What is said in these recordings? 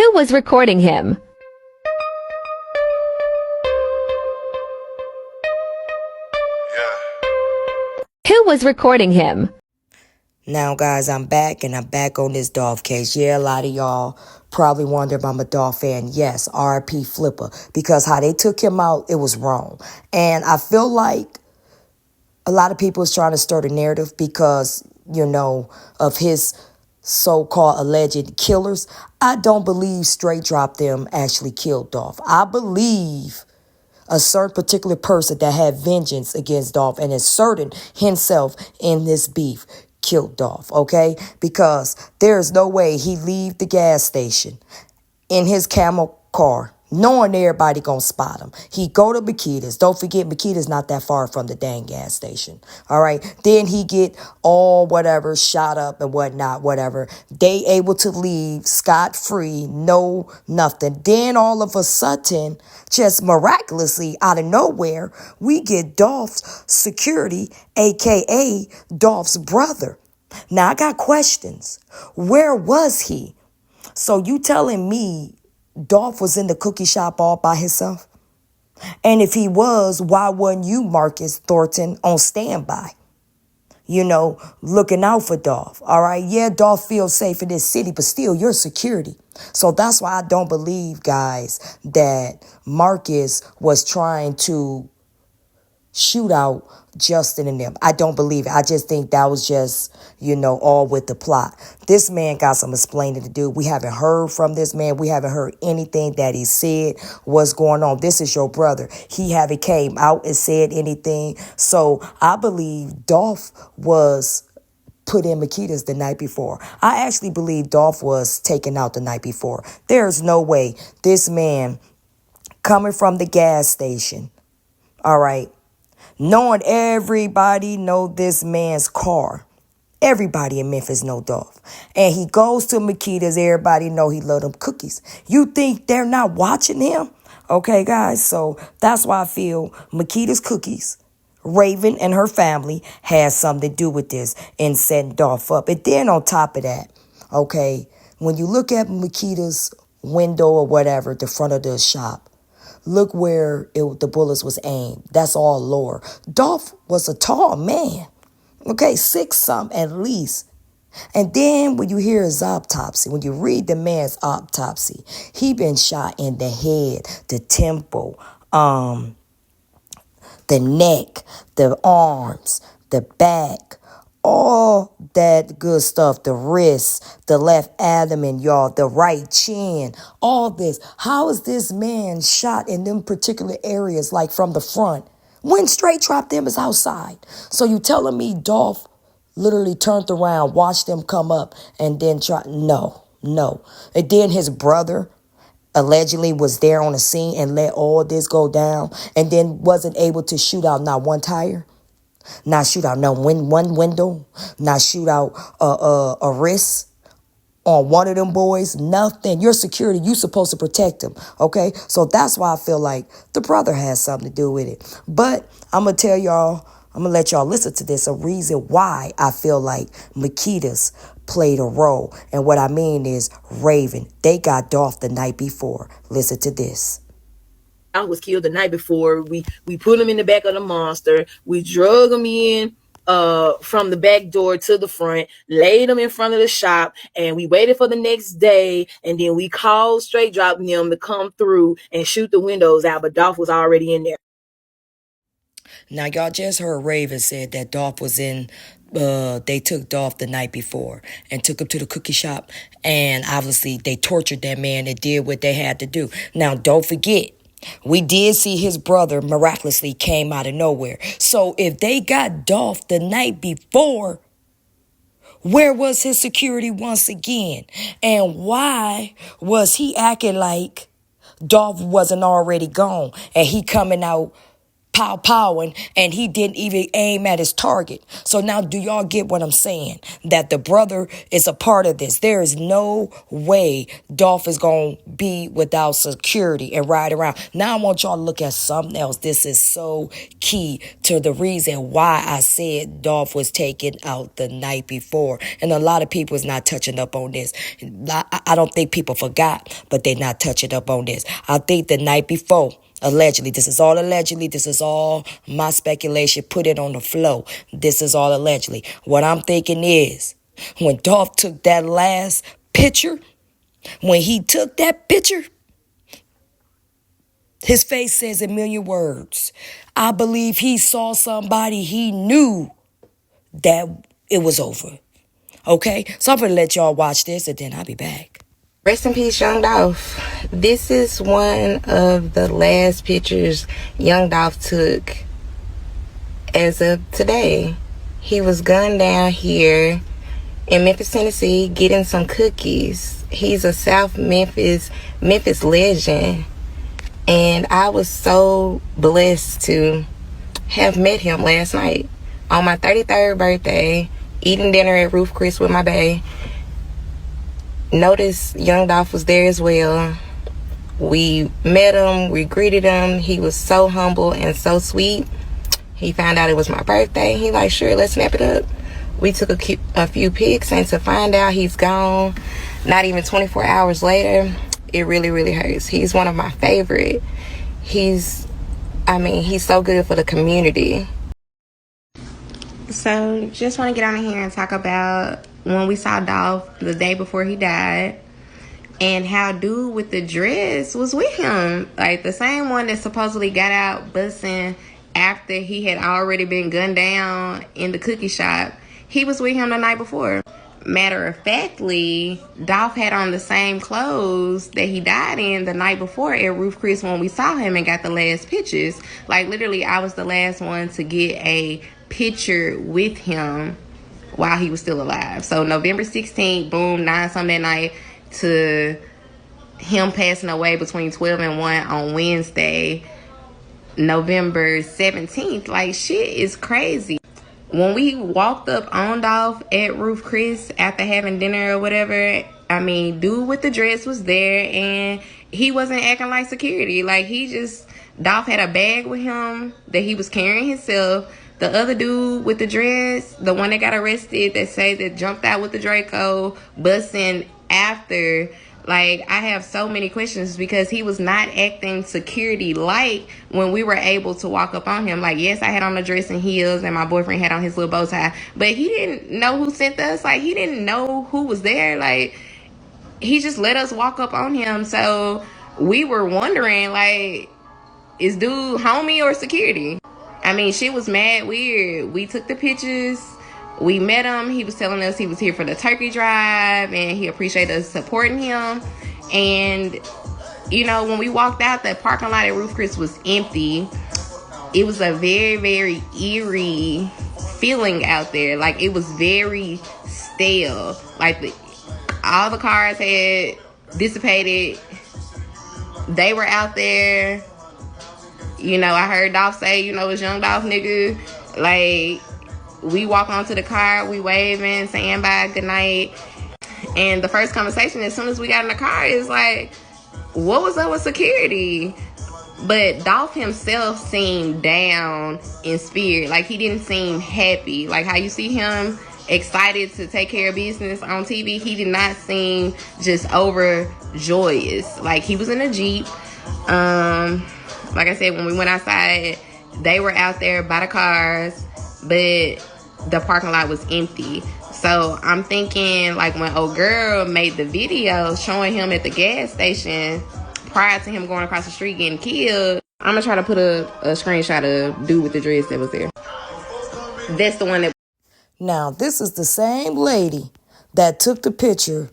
Who was recording him? Yeah. Who was recording him? Now, guys, I'm back, and I'm back on this Dolph case. Yeah, a lot of y'all probably wonder if I'm a Dolph fan. Yes, RP Flipper, because how they took him out, it was wrong. And I feel like a lot of people is trying to stir the narrative because, of his so-called alleged killers. I don't believe Straight Drop them actually killed Dolph. I believe a certain particular person that had vengeance against Dolph and inserted himself in this beef killed Dolph, okay? Because there's no way he leave the gas station in his camel car knowing everybody gonna spot him. He go to Makita's. Don't forget, Makita's not that far from the dang gas station. All right. Then he get all whatever shot up and whatnot, whatever. They able to leave scot-free, no nothing. Then all of a sudden, just miraculously out of nowhere, we get Dolph's security, aka Dolph's brother. Now I got questions. Where was he? So you telling me Dolph was in the cookie shop all by himself? And if he was, why wasn't you, Marcus Thornton, on standby? Looking out for Dolph. All right. Yeah, Dolph feels safe in this city, but still, you're security. So that's why I don't believe, guys, that Marcus was trying to shoot out Justin and them. I don't believe it. I just think that was just, all with the plot. This man got some explaining to do. We haven't heard from this man. We haven't heard anything that he said. What's going on? This is your brother. He haven't came out and said anything. So I believe Dolph was put in Makita's the night before. I actually believe Dolph was taken out the night before. There's no way this man coming from the gas station, all right, knowing everybody know this man's car. Everybody in Memphis know Dolph. And he goes to Makita's. Everybody know he love them cookies. You think they're not watching him? Okay, guys. So that's why I feel Makita's cookies, Raven and her family has something to do with this and setting Dolph up. And then on top of that, okay, when you look at Makita's window or whatever, the front of the shop, look where the bullets was aimed. That's all lore. Dolph was a tall man. Okay, 6-something at least. And then when you hear his autopsy, when you read the man's autopsy, he been shot in the head, the temple, the neck, the arms, the back, all that good stuff, the wrist, the left abdomen, y'all, the right chin, all this. How is this man shot in them particular areas, like from the front, when Straight Drop them is outside? So you telling me Dolph literally turned around, watched them come up, and then try? No. And then his brother allegedly was there on the scene and let all this go down, and then wasn't able to shoot out not one tire, not shoot out one window, not shoot out a wrist on one of them boys, nothing. You're security. You supposed to protect them, okay? So that's why I feel like the brother has something to do with it. But I'm going to let y'all listen to this, a reason why I feel like Makita's played a role. And what I mean is Raven, they got Dolph the night before. Listen to this. Was killed the night before. We put him in the back of the monster. We drug him in from the back door to the front, laid him in front of the shop, and we waited for the next day, and then we called Straight Drop them to come through and shoot the windows out, but Dolph was already in there. Now, y'all just heard Raven said that Dolph was in, they took Dolph the night before and took him to the cookie shop, and obviously they tortured that man and did what they had to do. Now, don't forget, we did see his brother miraculously came out of nowhere. So if they got Dolph the night before, where was his security once again? And why was he acting like Dolph wasn't already gone and he coming out powing, and he didn't even aim at his target. So now do y'all get what I'm saying? That the brother is a part of this. There is no way Dolph is going to be without security and ride around. Now I want y'all to look at something else. This is so key to the reason why I said Dolph was taken out the night before. And a lot of people is not touching up on this. I don't think people forgot, but they're not touching up on this. I think the night before, allegedly, this is all my speculation, put it on the flow. This is all allegedly. What I'm thinking is, when Dolph took that last picture, his face says a million words. I believe he saw somebody he knew that it was over. Okay? So I'm going to let y'all watch this and then I'll be back. Rest in peace, Young Dolph. This is one of the last pictures Young Dolph took as of today. He was gunned down here in Memphis, Tennessee, getting some cookies. He's a South Memphis legend. And I was so blessed to have met him last night on my 33rd birthday, eating dinner at Roof Chris with my bae. Noticed Young Dolph was there as well. We met him, we greeted him. He was so humble and so sweet. He found out it was my birthday. He like, sure, let's snap it up. We took a few pics, and to find out he's gone, not even 24 hours later, it really, really hurts. He's one of my favorite. He's so good for the community. So just want to get on here and talk about when we saw Dolph the day before he died, and how dude with the dress was with him. Like the same one that supposedly got out busting after he had already been gunned down in the cookie shop. He was with him the night before. Matter of factly, Dolph had on the same clothes that he died in the night before at Roof Chris when we saw him and got the last pictures. Like literally, I was the last one to get a picture with him while he was still alive. So November 16th, boom, 9 something that night to him passing away between 12 and 1 on Wednesday, November 17th. Like, shit is crazy. When we walked up on Dolph at Roof Chris after having dinner or whatever, I mean, dude with the dress was there, and he wasn't acting like security. Like, Dolph had a bag with him that he was carrying himself. The other dude with the dress, the one that got arrested, that jumped out with the Draco, busting after. Like, I have so many questions because he was not acting security-like when we were able to walk up on him. Like, yes, I had on a dress and heels and my boyfriend had on his little bow tie, but he didn't know who sent us. Like, he didn't know who was there. Like, he just let us walk up on him. So we were wondering, like, is dude homie or security? I mean, shit was mad weird. We took the pictures. We met him. He was telling us he was here for the turkey drive and he appreciated us supporting him. And, you know, when we walked out, the parking lot at Roof Chris was empty. It was a very, very eerie feeling out there. Like, it was very stale. Like, all the cars had dissipated. They were out there. You know, I heard Dolph say, you know, it's Young Dolph, nigga. Like, we walk onto the car, we waving, saying bye, good night. And the first conversation, as soon as we got in the car, is like, what was up with security? But Dolph himself seemed down in spirit. Like, he didn't seem happy. Like, how you see him excited to take care of business on TV, he did not seem just overjoyous. Like, he was in a Jeep. Like I said, when we went outside, they were out there by the cars, but the parking lot was empty. So I'm thinking, like, when old girl made the video showing him at the gas station prior to him going across the street getting killed, I'm gonna try to put a screenshot of dude with the dress that was there. That's the one that... Now, this is the same lady that took the picture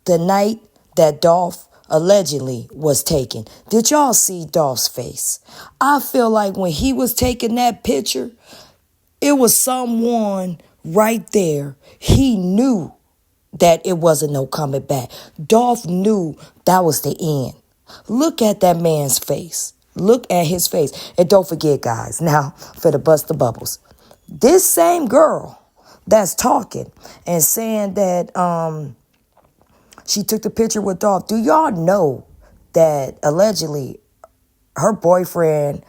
the night that Dolph allegedly was taken. Did y'all see Dolph's face? I feel like when he was taking that picture, it was someone right there. He knew that it wasn't no coming back. Dolph knew that was the end. Look at that man's face. Look at his face. And don't forget, guys, now for the bust the bubbles. This same girl that's talking and saying that she took the picture with Dolph. Do y'all know that allegedly her boyfriend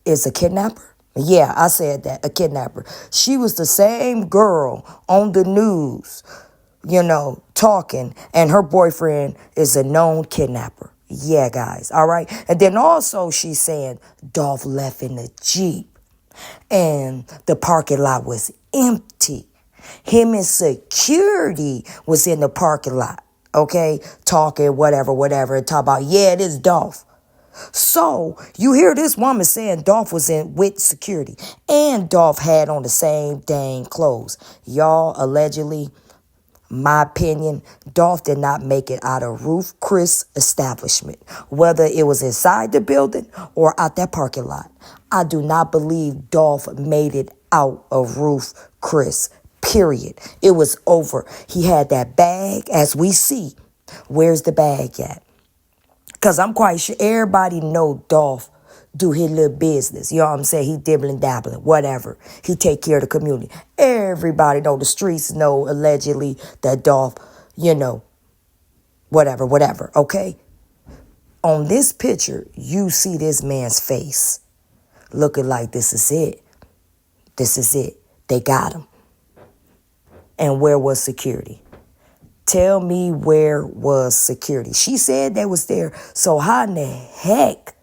is a kidnapper? Yeah, I said that, a kidnapper. She was the same girl on the news, talking, and her boyfriend is a known kidnapper. Yeah, guys, all right? And then also she's saying Dolph left in the Jeep and the parking lot was empty. Him and security was in the parking lot, okay? Talking, whatever, and talk about, yeah, it is Dolph. So you hear this woman saying Dolph was in with security and Dolph had on the same dang clothes. Y'all, allegedly, my opinion, Dolph did not make it out of Ruth Chris establishment, whether it was inside the building or out that parking lot. I do not believe Dolph made it out of Ruth Chris, period. It was over. He had that bag, as we see. Where's the bag at? Because I'm quite sure everybody know Dolph do his little business. You know what I'm saying? He dibbling, dabbling, whatever. He take care of the community. Everybody know, the streets know, allegedly, that Dolph, whatever, okay? On this picture, you see this man's face looking like this is it. This is it. They got him. And where was security? Tell me, where was security? She said they was there. So how in the heck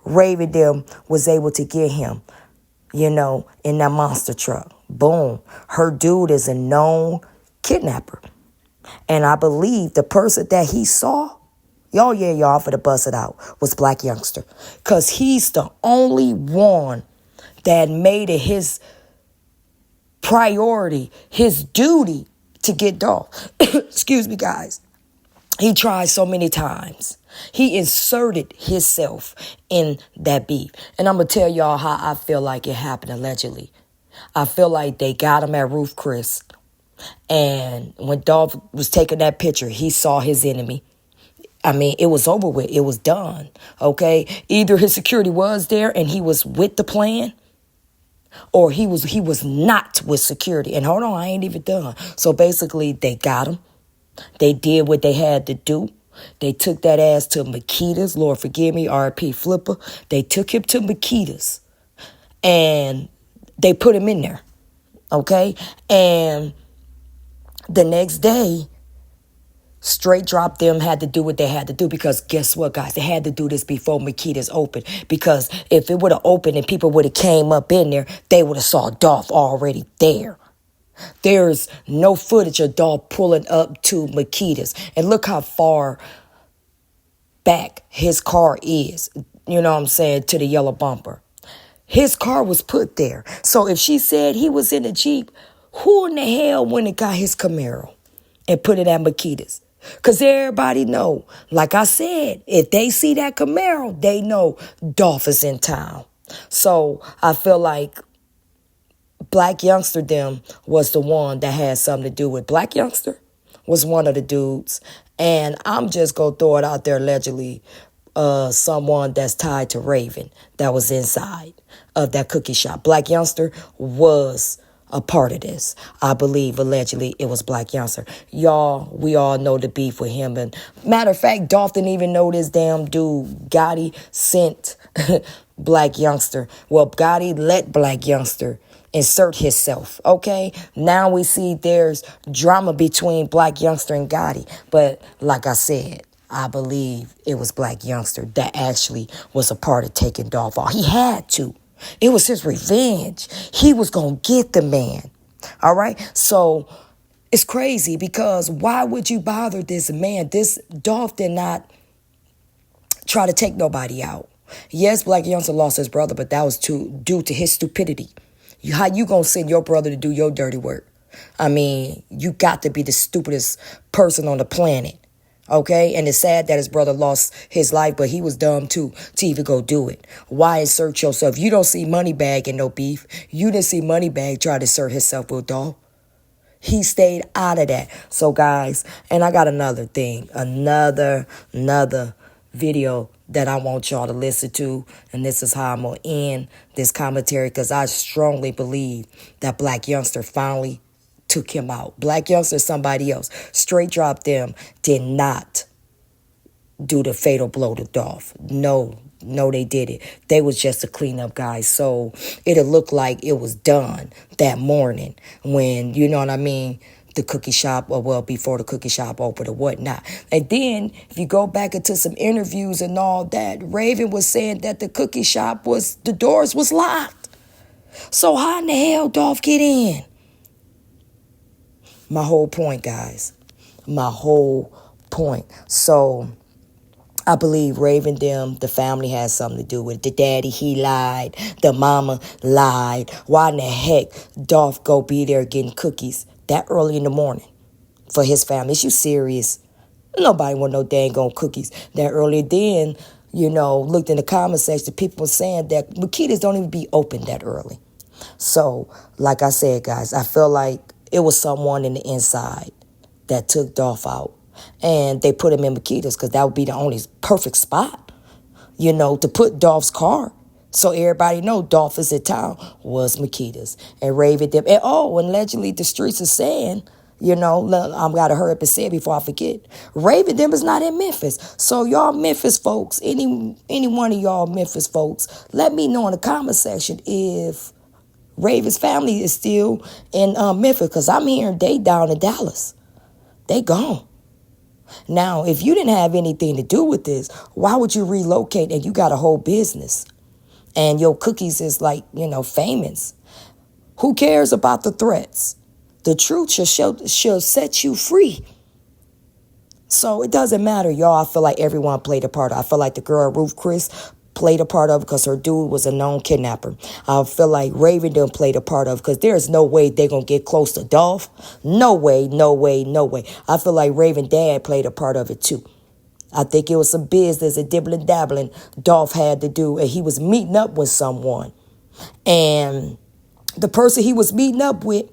Raven them was able to get him, in that monster truck? Boom. Her dude is a known kidnapper. And I believe the person that he saw, y'all for the bust it out, was Black Youngster. Because he's the only one that made it his priority, his duty to get Dolph. Excuse me, guys. He tried so many times. He inserted himself in that beef. And I'm going to tell y'all how I feel like it happened allegedly. I feel like they got him at Ruth Chris. And when Dolph was taking that picture, he saw his enemy. I mean, it was over with. It was done. Okay? Either his security was there and he was with the plan, or he was not with security. And hold on, I ain't even done. So basically, they got him. They did what they had to do. They took that ass to Makita's. Lord forgive me, R.P. Flipper. They took him to Makita's. And they put him in there. Okay? And the next day, Straight Drop them had to do what they had to do, because guess what, guys? They had to do this before Makita's opened, because if it would have opened and people would have came up in there, they would have saw Dolph already there. There's no footage of Dolph pulling up to Makita's. And look how far back his car is, you know what I'm saying, to the yellow bumper. His car was put there. So if she said he was in a Jeep, who in the hell went and got his Camaro and put it at Makita's? Because everybody know, like I said, if they see that Camaro, they know Dolph is in town. So I feel like Black Youngster them was the one that had something to do with. Black Youngster was one of the dudes. And I'm just going to throw it out there, allegedly, someone that's tied to Raven that was inside of that cookie shop. Black Youngster was a part of this. I believe, allegedly, it was Black Youngster. Y'all, we all know the beef with him. And matter of fact, Dolph didn't even know this damn dude. Gotti sent Black Youngster. Well, Gotti let Black Youngster insert himself, okay? Now we see there's drama between Black Youngster and Gotti. But like I said, I believe it was Black Youngster that actually was a part of taking Dolph off. He had to. It was his revenge. He was going to get the man. All right? So it's crazy, because why would you bother this man? This Dolph did not try to take nobody out. Yes, Black Youngster lost his brother, but that was due to his stupidity. How you going to send your brother to do your dirty work? I mean, you got to be the stupidest person on the planet. Okay? And it's sad that his brother lost his life, but he was dumb too to even go do it. Why insert yourself? You don't see Moneybag in no beef. You didn't see Moneybag try to insert himself with Dolph. He stayed out of that. So guys, and I got another thing, another video that I want y'all to listen to, and this is how I'm going to end this commentary, because I strongly believe that Black Youngster finally took him out. Black Youngster, somebody else. Straight Drop them did not do the fatal blow to Dolph. No, they did it. They was just a cleanup guy. So it'll look like it was done that morning when, you know what I mean, the cookie shop, or well, before the cookie shop opened or whatnot. And then if you go back into some interviews and all that, Raven was saying that the cookie shop the doors was locked. So how in the hell Dolph get in? My whole point, guys. My whole point. So I believe Raven them, the family has something to do with it. The daddy, he lied. The mama lied. Why in the heck Dolph go be there getting cookies that early in the morning for his family? Is you serious? Nobody want no dang on cookies that early. Then, you know, looked in the comment section, people were saying that Makitas don't even be open that early. So, like I said, guys, I feel like it was someone in the inside that took Dolph out. And they put him in Makitas because that would be the only perfect spot, you know, to put Dolph's car. So everybody know Dolph is in town was Makitas. And Raven them. And allegedly the streets are saying, you know, I'm got to hurry up and say it before I forget. Raven them is not in Memphis. So y'all Memphis folks, any one of y'all Memphis folks, let me know in the comment section if Raven's family is still in Memphis, because I'm hearing they down in Dallas. They gone. Now, if you didn't have anything to do with this, why would you relocate and you got a whole business and your cookies is like, you know, famous? Who cares about the threats? The truth shall set you free. So it doesn't matter, y'all. I feel like everyone played a part. I feel like the girl Ruth Chris played a part of because her dude was a known kidnapper. I feel like Raven done played a part of because there's no way they're going to get close to Dolph. No way, no way, no way. I feel like Raven dad played a part of it too. I think it was some business and dibbling dabbling Dolph had to do, and he was meeting up with someone. And the person he was meeting up with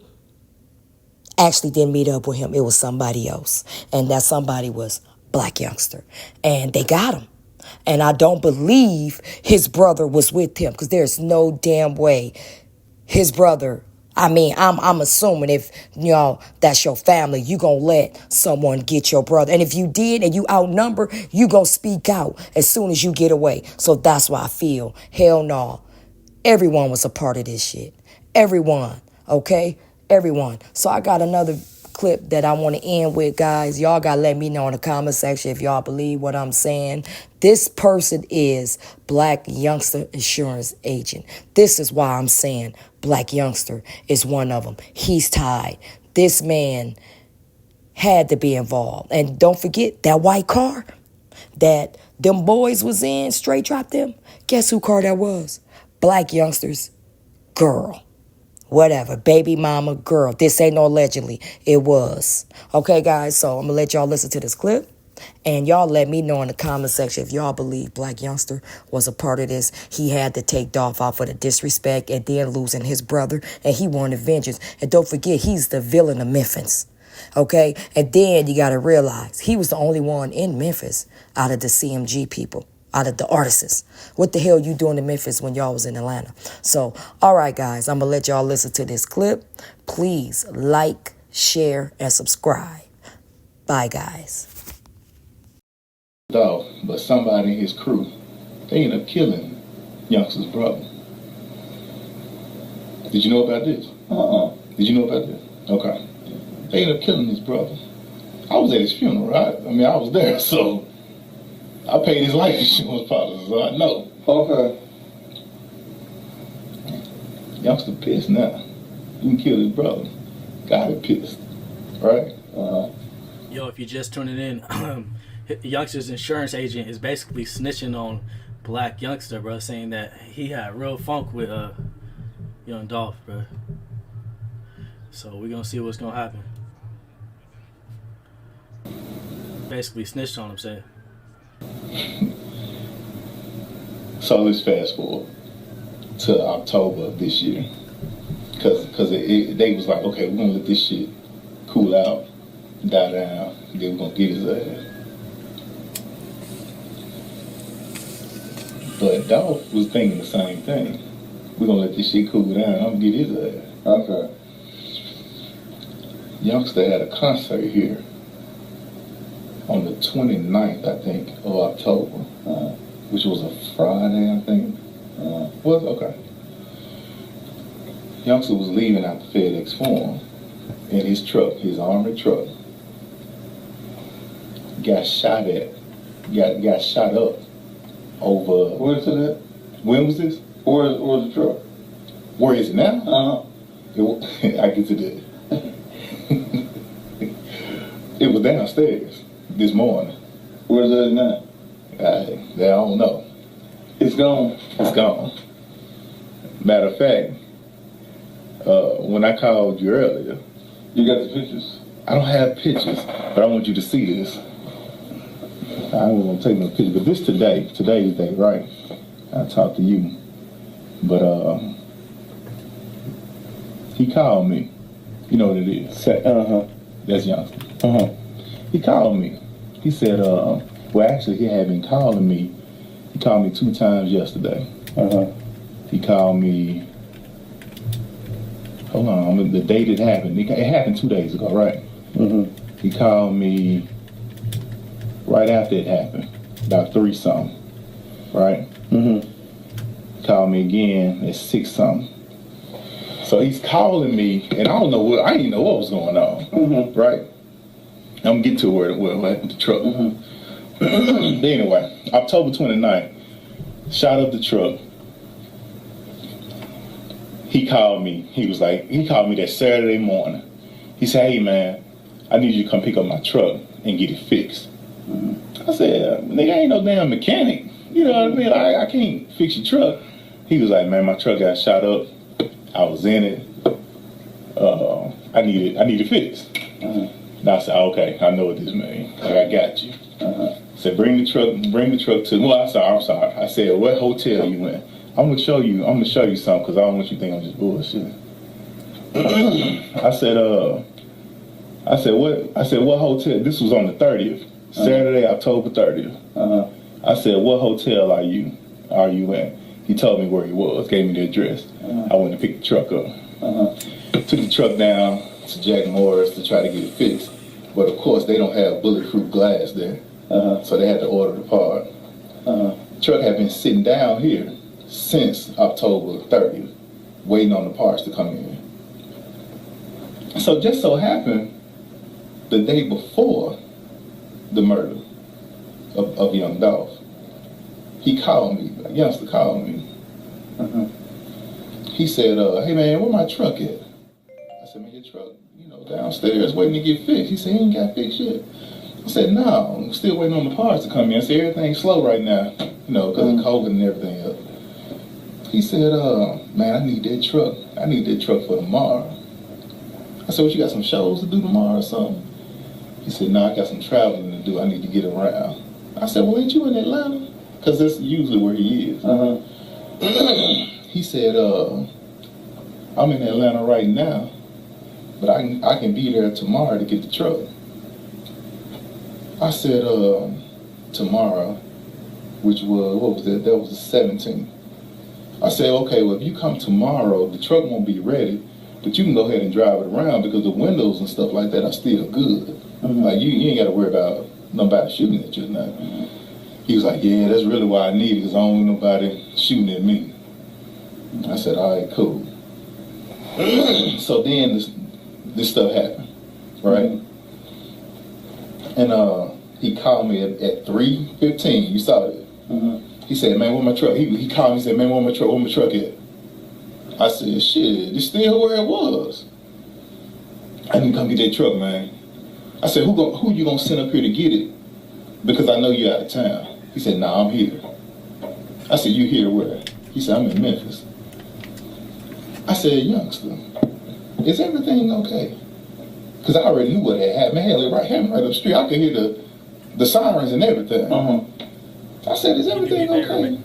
actually didn't meet up with him. It was somebody else. And that somebody was Black Youngster. And they got him. And I don't believe his brother was with him, because there's no damn way his brother, I mean, I'm assuming if, you know, that's your family, you gonna let someone get your brother. And if you did and you outnumber, you gonna speak out as soon as you get away. So that's why I feel, hell no. Everyone was a part of this shit. Everyone, okay? Everyone. So I got another clip that I want to end with, guys. Y'all got to let me know in the comment section if y'all believe what I'm saying. This person is Black Youngster insurance agent. This is why I'm saying Black Youngster is one of them. He's tied. This man had to be involved. And don't forget that white car that them boys was in, Straight Drop them. Guess who car that was? Black Youngster's girl. Whatever, baby mama, girl. This ain't no allegedly. It was. Okay, guys, so I'm going to let y'all listen to this clip. And y'all let me know in the comment section if y'all believe Black Youngster was a part of this. He had to take Dolph out for the disrespect and then losing his brother. And he wanted vengeance. And don't forget, he's the villain of Memphis. Okay? And then you got to realize he was the only one in Memphis out of the CMG people. Out of the artists. What the hell you doing in Memphis when y'all was in Atlanta? So, all right, guys, I'm going to let y'all listen to this clip. Please like, share, and subscribe. Bye, guys. Dolph, but somebody in his crew, they ended up killing Youngster's brother. Did you know about this? Did you know about this? Okay. They ended up killing his brother. I was at his funeral, right? I mean, I was there, so I paid his life insurance policy, so I know. Okay. Youngster pissed now. You killed his brother. Gotta be pissed, right? Yo, if you're just tuning in, Youngster's insurance agent is basically snitching on Black Youngster, bro, saying that he had real funk with young Dolph, bro. So we're gonna see what's gonna happen. Basically snitched on him, saying. So let's fast forward to October of this year, because they was like, okay, we're gonna let this shit cool out, die down, then we're gonna get his ass. But Dolph was thinking the same thing. We're gonna let this shit cool down. I'm gonna get his ass. Okay. Youngster had a concert here on the 29th, I think, of October, which was a Friday, I think. Was okay. Youngster was leaving out the FedEx Forum in his truck, his armored truck. Got shot at. Got shot up over. Where's it at? When was this? Where's the truck? Where is it now? I get to that. It was downstairs this morning. Where's it now? I don't know. It's gone. It's gone. Matter of fact, when I called you earlier, You got the pictures? I don't have pictures, but I want you to see this. I wasn't gonna take no pictures, but this today's day, right? I talked to you, but he called me. You know what it is? That's Youngster. He called me. He said, well, actually, he had been calling me. He called me 2 times yesterday. He called me. Hold on, the date it happened. It happened 2 days ago, right? He called me right after it happened, about 3 something, right? Called me again at 6 something. So he's calling me, and I didn't know what was going on, right? I'm gonna get to where what happened to the truck. But anyway, October 29th, shot up the truck. He called me. He called me that Saturday morning. He said, hey man, I need you to come pick up my truck and get it fixed. I said, nigga, I ain't no damn mechanic. You know what I mean? I can't fix your truck. He was like, man, my truck got shot up. I was in it. I need it fixed. And I said, okay, I know what this means. Like, I got you. I said, bring the truck to. Well, I'm sorry. I said, what hotel you in? I'm gonna show you something because I don't want you to think I'm just bullshit. I said, what hotel? This was on the 30th, Saturday, October 30th. I said, what hotel are you in? He told me where he was, gave me the address. I went to pick the truck up. Took the truck down to Jack Morris to try to get it fixed. But of course, they don't have bulletproof glass there. So they had to order the part. Truck had been sitting down here since October 30th, waiting on the parts to come in. So just so happened, the day before the murder of young Dolph, he called me, a youngster called me. He said, hey man, where my truck at? I said, man, your truck, downstairs waiting to get fixed. He said, he ain't got fixed yet. I said, no, I'm still waiting on the parts to come in. I said, everything's slow right now, because of COVID and everything else. He said, man, I need that truck. I need that truck for tomorrow. I said, what, you got some shows to do tomorrow or something? He said, no, I got some traveling to do. I need to get around. I said, well, ain't you in Atlanta? Because that's usually where he is. He said, I'm in Atlanta right now, but I can be there tomorrow to get the truck. I said, tomorrow, which was, what was that? That was the 17th. I said, okay, well, if you come tomorrow, the truck won't be ready, but you can go ahead and drive it around because the windows and stuff like that are still good. Like, you ain't got to worry about nobody shooting at you or nothing. He was like, yeah, that's really why I need it, because I don't want nobody shooting at me. I said, all right, cool. So then this stuff happened, right? And he called me at 3:15. You saw it. He said, man, where my truck? He called me and said, man, where my truck at? I said, shit, it's still where it was. I need to come get that truck, man. I said, who you gonna send up here to get it? Because I know you're out of town. He said, nah, I'm here. I said, you here where? He said, I'm in Memphis. I said, youngster, is everything okay? Because I already knew what had happened. Hell, right up the street. I could hear the sirens and everything. I said, is everything okay?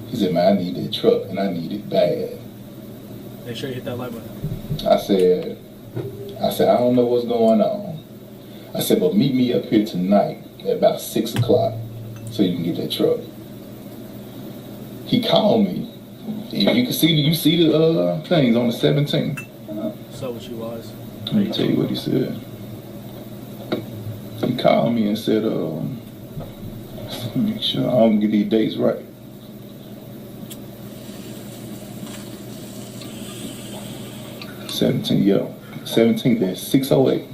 He said, man, I need that truck, and I need it bad. Make sure you hit that like button. I said, I don't know what's going on. I said, but meet me up here tonight at about 6 o'clock so you can get that truck. He called me. You can see the things on the 17th. So what you was? Let me tell you what he said. He called me and said, let me make sure I don't get these dates right. Yo, 17th at 6:08.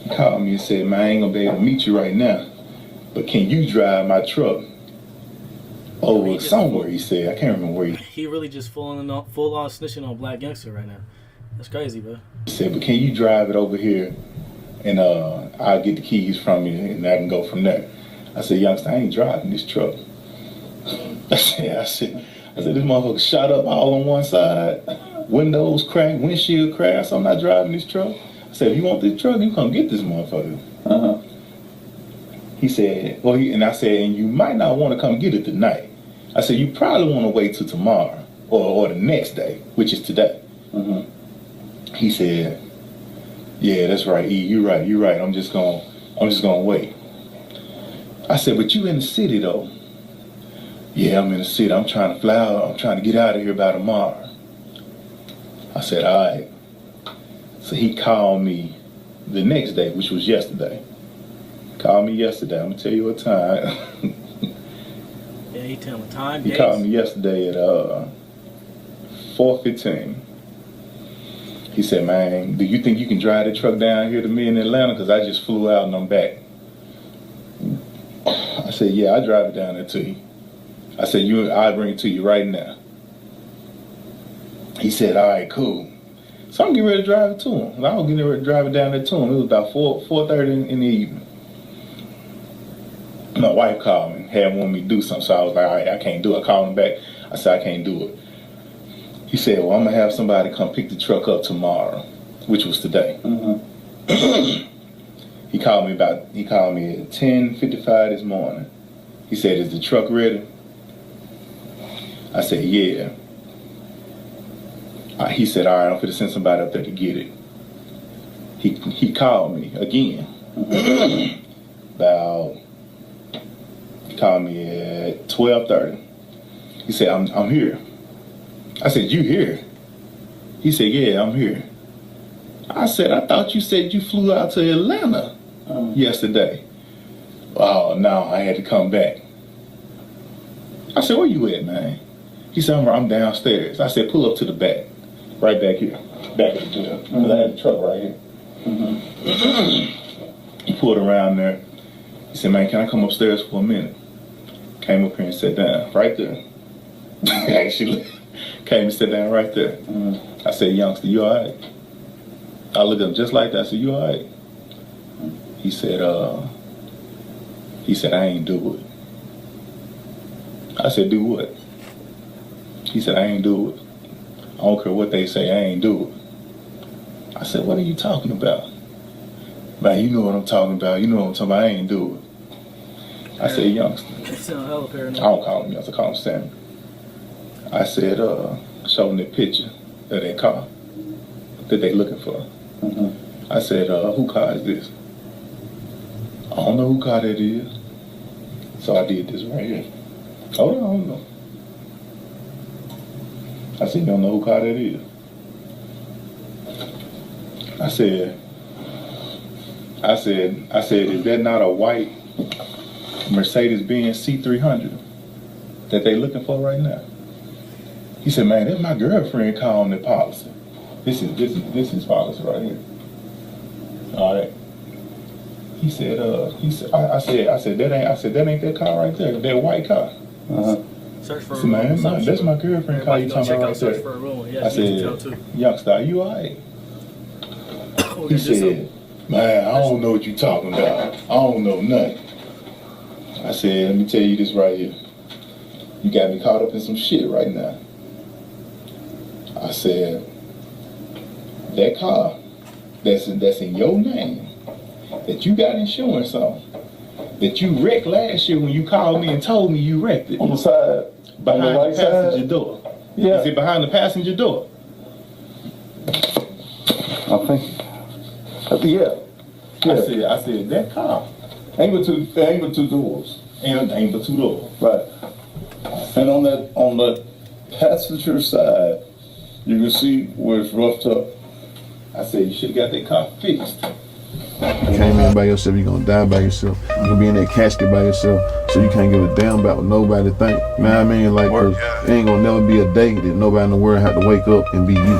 He called me and said, man, I ain't gonna be able to meet you right now, but can you drive my truck over somewhere? He said, I can't remember where he really just full on snitching on Black Youngster right now. That's crazy, bro. He said, but can you drive it over here and I'll get the keys from you and I can go from there. I said, youngster, I ain't driving this truck. I said, this motherfucker shot up all on one side, windows cracked, windshield cracked. So I'm not driving this truck. I said, if you want this truck, you come get this motherfucker. He said, and I said, and you might not want to come get it tonight. I said, you probably want to wait till tomorrow or the next day, which is today. He said, yeah, that's right, E, you're right. I'm just gonna wait. I said, but you in the city though? Yeah, I'm in the city. I'm trying to fly out. I'm trying to get out of here by tomorrow. I said, all right. So he called me the next day, which was yesterday. Called me yesterday. I'm gonna tell you what time. Yeah, he tell me time. He called me yesterday at 4:15. He said, man, do you think you can drive the truck down here to me in Atlanta? Because I just flew out and I'm back. I said, yeah, I'll drive it down there to you. I said, I'll bring it to you right now. He said, all right, cool. So I'm getting ready to drive it to him. I was getting ready to drive it down there to him. It was about 4:30 in the evening. My wife called me, had wanted me to do something, so I was like, all right, I can't do it. I called him back. I said, I can't do it. He said, well, I'm going to have somebody come pick the truck up tomorrow, which was today. He called me at 10:55 this morning. He said, is the truck ready? I said, yeah. He said, all right, I'm going to send somebody up there to get it. He called me again. He called me at 12:30. He said, I'm here. I said, you here? He said, yeah, I'm here. I said, I thought you said you flew out to Atlanta yesterday. Oh, no, I had to come back. I said, where you at, man? He said, I'm downstairs. I said, pull up to the back. Right back here. Back of the jail. Because I had the truck right here. He pulled around there. He said, man, can I come upstairs for a minute? Came up here and sat down right there. Actually, came and sat down right there. I said, youngster, you all right? I looked at him just like that. I said, you all right? He said, I ain't do it. I said, do what? He said, I ain't do it. I don't care what they say, I ain't do it. I said, what are you talking about? Man, you know what I'm talking about. You know what I'm talking about. I ain't do it. I said, youngster. I don't call him youngster. I call him Sammy. I said, show him the picture of that car that they looking for. I said, who car is this? I don't know who car that is. So I did this right here. Hold on, hold on. I said, you don't know who car that is? I said, is that not a white Mercedes-Benz C300 that they looking for right now? He said, man, that's my girlfriend calling the policy. This is policy right here. All right. He said, I said that ain't that car right there, that white car. Search for said, man, that's my girlfriend calling you talking about right there. Yeah, I said, youngster, are you all right? He said, man, I don't know what you talking about. I don't know nothing. I said, let me tell you this right here. You got me caught up in some shit right now. I said, that car that's in your name, that you got insurance on, that you wrecked last year when you called me and told me you wrecked it. On the side, behind on the right the passenger side? door. Yeah. Is it behind the passenger door? I think, yeah. I said, that car Ain't but two doors. ain't but two doors. Right. I And on the passenger side, you can see where it's roughed up. I said, you should have got that car fixed. You came in by yourself, you're gonna die by yourself. You're gonna be in that casket by yourself, so you can't give a damn about what nobody think. You know what I mean? Like, 'cause it ain't gonna never be a day that nobody in the world have to wake up and be you.